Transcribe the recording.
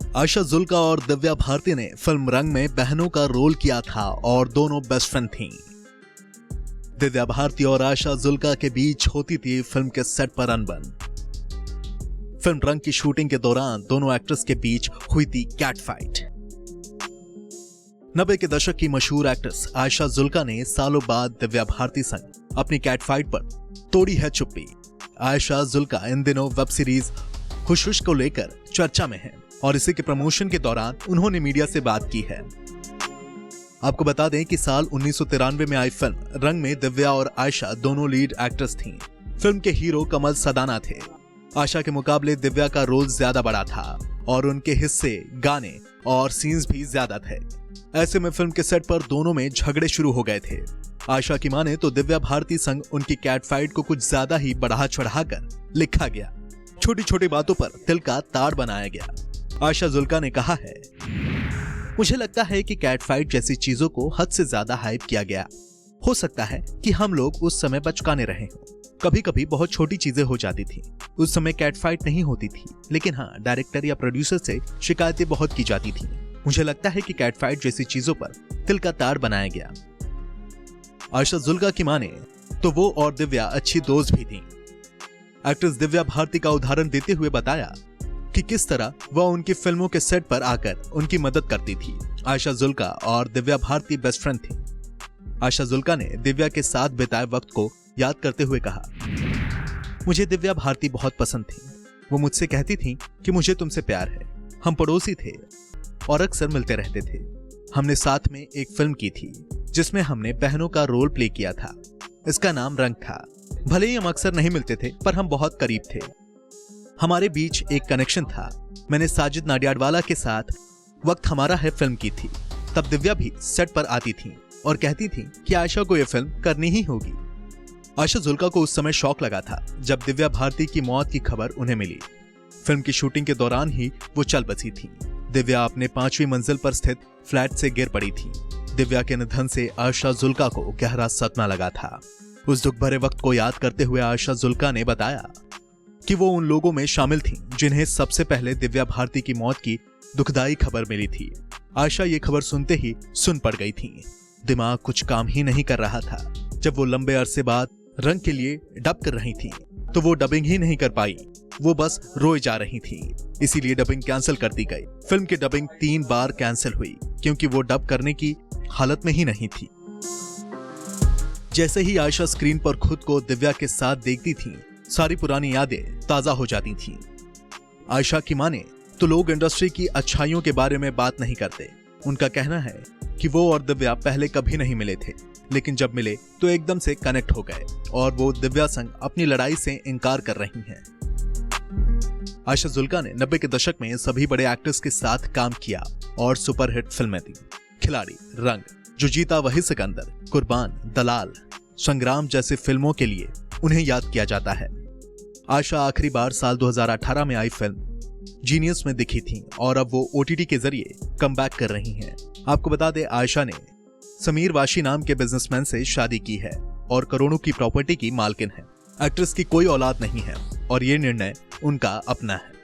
आयशा जुल्का और दिव्या भारती ने फिल्म रंग में बहनों का रोल किया था और दोनों बेस्ट फ्रेंड थीं। दिव्या भारती और आयशा जुल्का के बीच होती थी फिल्म के सेट पर अनबन। फिल्म रंग की शूटिंग के दौरान दोनों एक्ट्रेस के बीच हुई थी कैट फाइट। 90 के दशक की मशहूर एक्ट्रेस आयशा जुल्का ने सालों बाद दिव्या भारती संग अपनी कैट फाइट पर तोड़ी है चुप्पी। आयशा जुल्का इन दिनों वेब सीरीज हुश हुश को लेकर चर्चा में है और इसी के प्रमोशन के दौरान उन्होंने मीडिया से बात की है। आपको बता दें कि साल 1993 में आई फिल्म रंग में दिव्या और आयशा दोनों लीड एक्ट्रेस थीं। फिल्म के हीरो कमल सदाना थे। आयशा के मुकाबले दिव्या का रोल ज्यादा बड़ा था और उनके हिस्से, गाने और सीन्स भी ज्यादा थे। ऐसे में फिल्म के सेट पर दोनों में झगड़े शुरू हो गए थे। आयशा की माने तो दिव्या भारती संग उनकी कैट फाइट को कुछ ज्यादा ही बढ़ा चढ़ाकर लिखा गया। छोटी छोटी बातों पर तिल का ताड़ बनाया गया। आयशा जुल्का ने कहा है, मुझे लगता है कि कैट फाइट जैसी चीजों को हद से ज्यादा हाइप किया गया। हो सकता है कि हम लोग उस समय बचकाने रहे हों। कभी कभी बहुत छोटी चीजें हो जाती थी। उस समय कैट फाइट नहीं होती थी, लेकिन हाँ, डायरेक्टर या प्रोड्यूसर से शिकायतें बहुत की जाती थी। मुझे लगता है कि कैट फाइट जैसी चीजों पर तिल का ताड़ बनाया गया। आयशा जुल्का की माने तो वो और दिव्या अच्छी दोस्त भी थीं। एक्ट्रेस दिव्या भारती का उदाहरण देते हुए बताया कि किस तरह वह उनकी फिल्मों के सेट पर आकर उनकी मदद करती थी। आयशा जुल्का और दिव्या भारती बेस्ट फ्रेंड थी। आयशा जुल्का ने दिव्या के साथ बिताए वक्त को याद करते हुए कहा, मुझे दिव्या भारती बहुत पसंद थी। वो मुझसे कहती थी कि मुझे तुमसे प्यार है। हम पड़ोसी थे और अक्सर मिलते रहते थे। हमने साथ में एक फिल्म की थी जिसमें हमने बहनों का रोल प्ले किया था। इसका नाम रंग था। भले ही हम अक्सर नहीं मिलते थे, पर हम बहुत करीब थे। हमारे बीच एक कनेक्शन था। मैंने साजिद नाडियाडवाला के साथ वक्त हमारा है फिल्म की थी। तब दिव्या भी सेट पर आती थी और कहती थी कि आयशा को यह फिल्म करनी ही होगी। आयशा जुल्का को उस समय शौक लगा था जब दिव्या भारती की मौत की खबर उन्हें मिली। फिल्म की शूटिंग के दौरान ही वो चल बसी थी। दिव्या अपने 5वीं मंजिल पर स्थित फ्लैट से गिर पड़ी थी। दिव्या के निधन से आयशा जुल्का को गहरा सदमा लगा था। उस दुख भरे वक्त को याद करते हुए आयशा जुल्का ने बताया कि वो उन लोगों में शामिल थीं जिन्हें सबसे पहले दिव्या भारती की मौत की दुखदाई खबर मिली थी। आयशा ये खबर सुनते ही सुन पड़ गई थी। दिमाग कुछ काम ही नहीं कर रहा था। जब वो लंबे अरसे बाद रंग के लिए डब कर रही थी तो वो डबिंग ही नहीं कर पाई। वो बस रोए जा रही थी, इसीलिए डबिंग कैंसिल कर दी गई। फिल्म की डबिंग 3 बार कैंसिल हुई क्योंकि वो डब करने की हालत में ही नहीं थी। जैसे ही आयशा स्क्रीन पर खुद को दिव्या के साथ देखती थी, सारी पुरानी यादें ताजा हो जाती थीं। आयशा की माने तो लोग इंडस्ट्री की अच्छाइयों के बारे में बात नहीं करते। उनका कहना है कि वो और दिव्या पहले कभी नहीं मिले थे, लेकिन जब मिले तो एकदम से कनेक्ट हो गए और वो दिव्या संग अपनी लड़ाई से इनकार कर रही हैं। आयशा जुल्का ने 90 के दशक में सभी बड़े एक्टर्स के साथ काम किया और सुपरहिट फिल्में दी। खिलाड़ी, रंग, जो जीता वही सिकंदर, कुर्बान, दलाल, संग्राम जैसी फिल्मों के लिए उन्हें याद किया जाता है। आयशा आखिरी बार साल 2018 में आई फिल्म जीनियस में दिखी थी और अब वो OTT के जरिए कमबैक कर रही हैं। आपको बता दें, आयशा ने समीर वाशी नाम के बिजनेसमैन से शादी की है और करोड़ों की प्रॉपर्टी की मालकिन है। एक्ट्रेस की कोई औलाद नहीं है और ये निर्णय उनका अपना है।